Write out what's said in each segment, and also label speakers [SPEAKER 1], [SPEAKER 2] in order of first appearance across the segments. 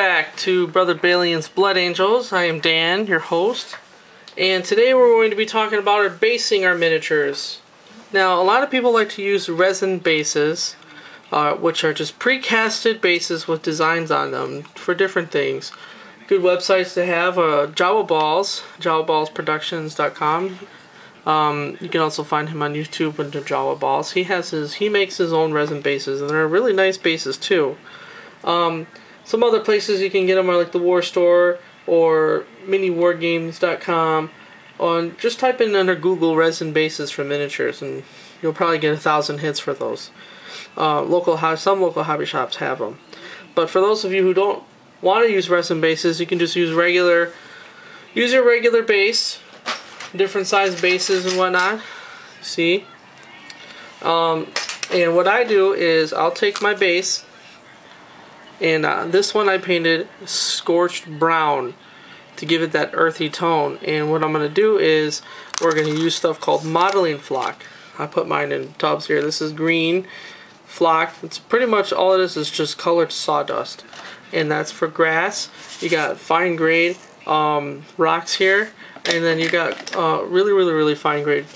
[SPEAKER 1] back to BrotherBalian's Blood Angels. I am Dan, your host, and today we're going to be talking about basing our miniatures. Now, a lot of people like to use resin bases, which are just pre-casted bases with designs on them for different things. Good websites to have Jawa Balls, JawaBallsProductions.com. You can also find him on YouTube under Jawa Balls. He makes his own resin bases, and they're really nice bases too. Some other places you can get them are like the War Store or miniwargames.com. Just type in under Google resin bases for miniatures, and you'll probably get 1,000 hits for those. Some local hobby shops have them. But for those of you who don't want to use resin bases, you can just use your regular base, different size bases and whatnot. See? And what I do is I'll take my base, and this one I painted scorched brown to give it that earthy tone. And what I'm going to do is we're going to use stuff called modeling flock. I put mine in tubs here. This is green flock. It's pretty much all it is just colored sawdust. And that's for grass. You got fine grade rocks here. And then you got really fine grade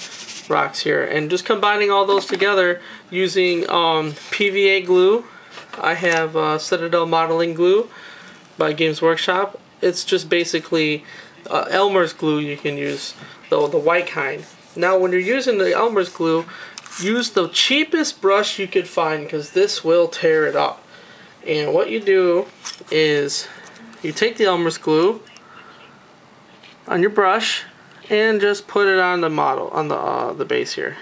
[SPEAKER 1] rocks here. And just combining all those together using PVA glue. I have Citadel modeling glue by Games Workshop. It's just basically Elmer's glue you can use, the white kind. Now when you're using the Elmer's glue, use the cheapest brush you could find, because this will tear it up. And what you do is you take the Elmer's glue on your brush and just put it on the model, on the base here.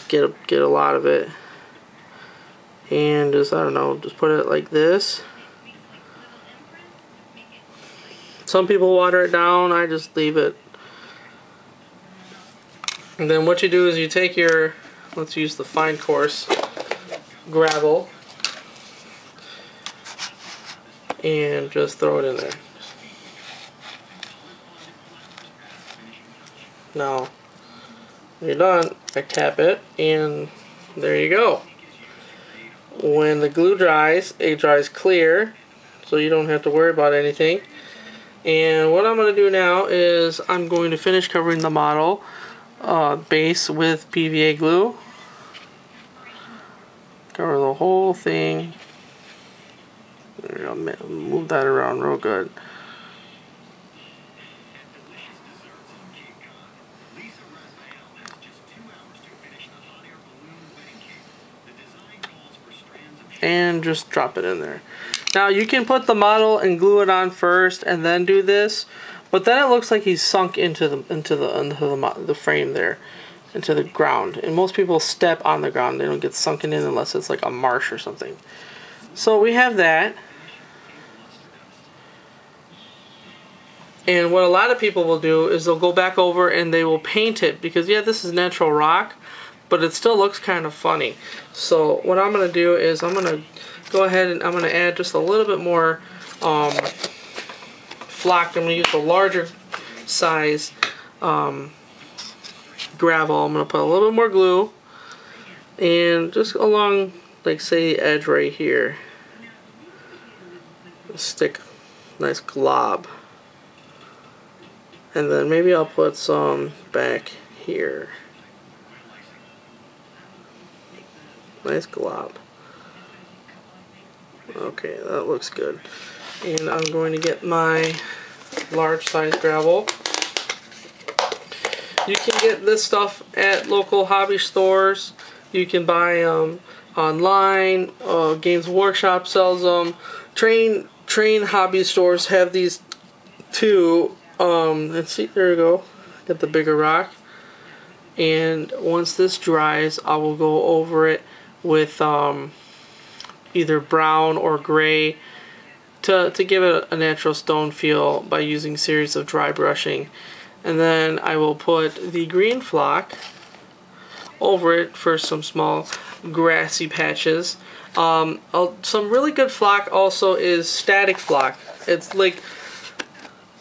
[SPEAKER 1] Get a lot of it. And just, I don't know, just put it like this. Some people water it down, I just leave it. And then what you do is you take your, let's use the fine coarse gravel, and just throw it in there. Now, when you're done, I tap it, and there you go. When the glue dries, it dries clear, so you don't have to worry about anything. And what I'm going to do now is I'm going to finish covering the model base with PVA glue. Cover the whole thing. There, I'll move that around real good. And just drop it in there. Now you can put the model and glue it on first and then do this, but then it looks like he's sunk into the frame there, into the ground. And most people step on the ground; they don't get sunken in unless it's like a marsh or something. So we have that. And what a lot of people will do is they'll go back over and they will paint it, because yeah, this is natural rock, but it still looks kind of funny. So what I'm going to do is I'm going to go ahead and I'm going to add just a little bit more flock. I'm going to use the larger size gravel. I'm going to put a little bit more glue, and just along, like, say, the edge right here, stick a nice glob. And then maybe I'll put some back here. Nice glob. Okay, that looks good. And I'm going to get my large size gravel. You can get this stuff at local hobby stores. You can buy them online. Games Workshop sells them. Train hobby stores have these too. Let's see, there we go. Get the bigger rock. And once this dries, I will go over it with either brown or gray to give it a natural stone feel by using a series of dry brushing. And then I will put the green flock over it for some small grassy patches. Some really good flock also is static flock. It's like,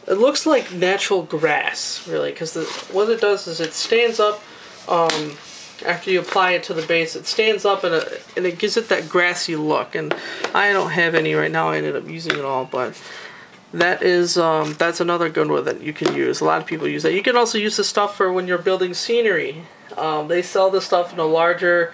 [SPEAKER 1] it looks like natural grass, really, because what it does is it stands up after you apply it to the base, it stands up and it gives it that grassy look. And I don't have any right now. I ended up using it all, but that is that's another good one that you can use. A lot of people use that. You can also use this stuff for when you're building scenery. They sell this stuff in a larger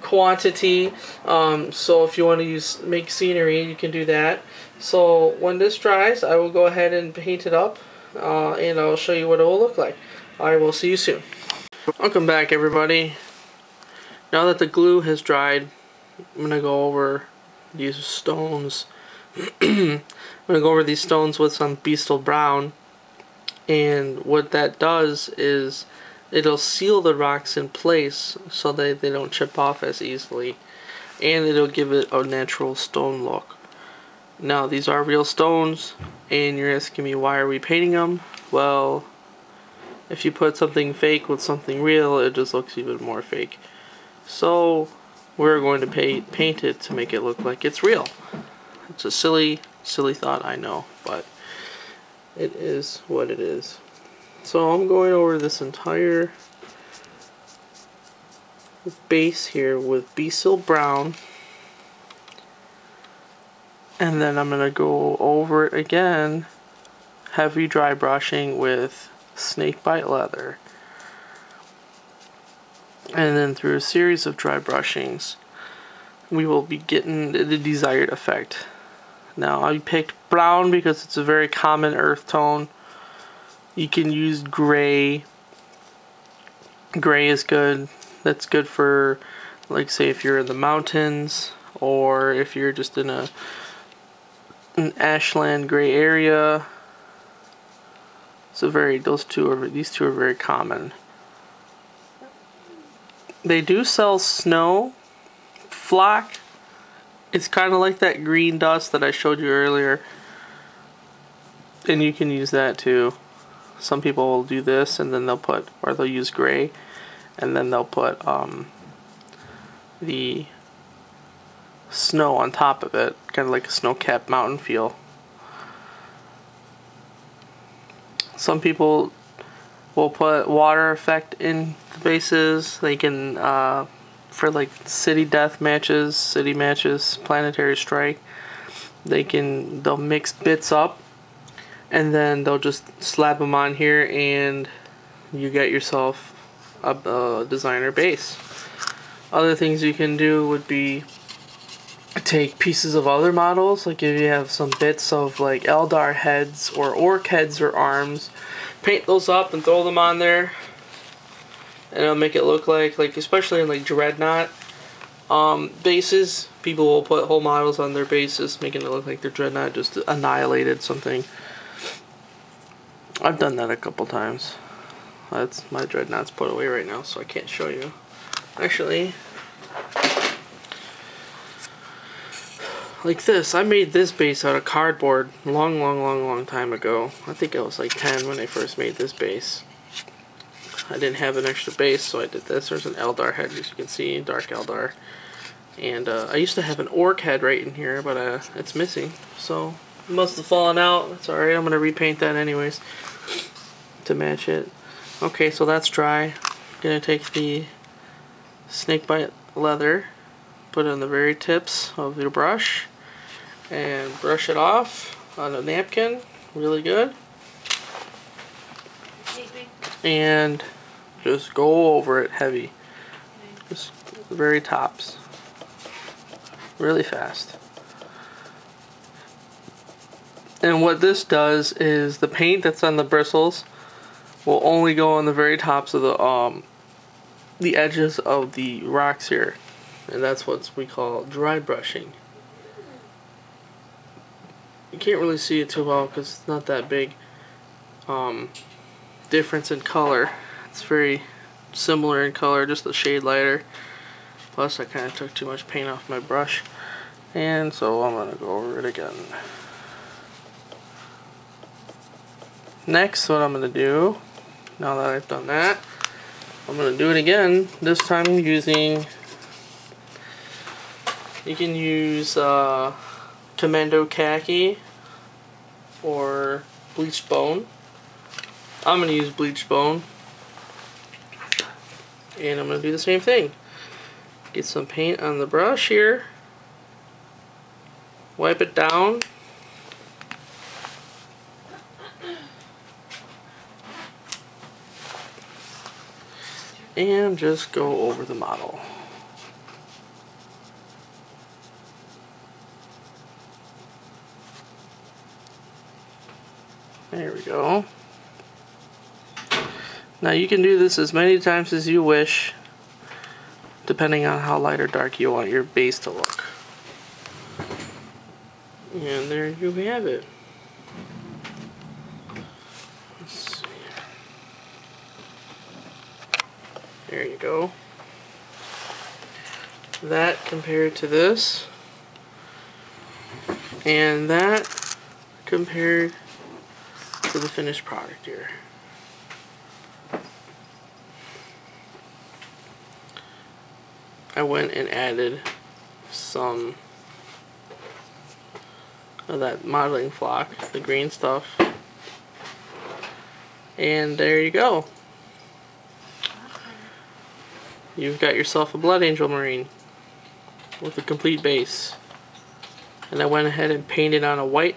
[SPEAKER 1] quantity, so if you want to make scenery, you can do that. So when this dries, I will go ahead and paint it up, and I'll show you what it will look like. I will see you soon. Welcome back, everybody. Now that the glue has dried, I'm gonna go over these stones. I'm gonna go over these stones with some Beastal Brown, and what that does is it'll seal the rocks in place so that they don't chip off as easily, and it'll give it a natural stone look. Now, these are real stones, and you're asking me, why are we painting them? Well, if you put something fake with something real, it just looks even more fake. So we're going to paint it to make it look like it's real. It's a silly thought, I know, but it is what it is. So I'm going over this entire base here with Beastal Brown, and then I'm going to go over it again, heavy dry brushing with snakebite leather, and then through a series of dry brushings we will be getting the desired effect. Now, I picked brown because it's a very common earth tone. You can use gray. Gray is good. That's good for, like, say if you're in the mountains, or if you're just in an ashland gray area. So these two are very common. They do sell snow flock. It's kind of like that green dust that I showed you earlier, and you can use that too. Some people will do this, and then they'll use gray, and then they'll put the snow on top of it, kind of like a snow-capped mountain feel. Some people will put water effect in the bases. They can, for like city death matches, city matches, planetary strike, they'll mix bits up, and then they'll just slap them on here, and you get yourself a designer base. Other things you can do would be take pieces of other models, like if you have some bits of like Eldar heads or orc heads or arms, paint those up and throw them on there, and it'll make it look like especially in like Dreadnought bases, people will put whole models on their bases, making it look like their Dreadnought just annihilated something. I've done that a couple times. That's my Dreadnought's put away right now, so I can't show you. Actually, like this, I made this base out of cardboard long time ago. I think I was like 10 when I first made this base. I didn't have an extra base, so I did this. There's an Eldar head, as you can see, Dark Eldar. And I used to have an Orc head right in here, but it's missing. So it must have fallen out. That's alright, I'm going to repaint that anyways to match it. Okay, so that's dry. I'm going to take the snakebite leather, put it on the very tips of your brush, and brush it off on a napkin really good. And just go over it heavy. Just the very tops. Really fast. And what this does is the paint that's on the bristles will only go on the very tops of the edges of the rocks here. And that's what we call dry brushing. You can't really see it too well because it's not that big difference in color. It's very similar in color, just a shade lighter. Plus I kind of took too much paint off my brush, and so I'm going to go over it again. Next, what I'm going to do, now that I've done that, I'm going to do it again, this time using, you can use Commando Khaki or Bleached Bone. I'm going to use Bleached Bone. And I'm going to do the same thing. Get some paint on the brush here. Wipe it down. And just go over the model. There we go. Now you can do this as many times as you wish, depending on how light or dark you want your base to look. And there you have it. Let's see. There you go. That compared to this, and that compared to the finished product here. I went and added some of that modeling flock, the green stuff, and there you go. You've got yourself a Blood Angel Marine with a complete base. And I went ahead and painted on a white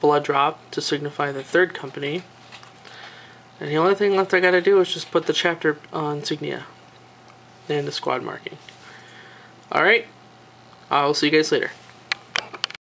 [SPEAKER 1] blood drop to signify the third company. And the only thing left I gotta do is just put the chapter insignia and the squad marking. Alright, I'll see you guys later.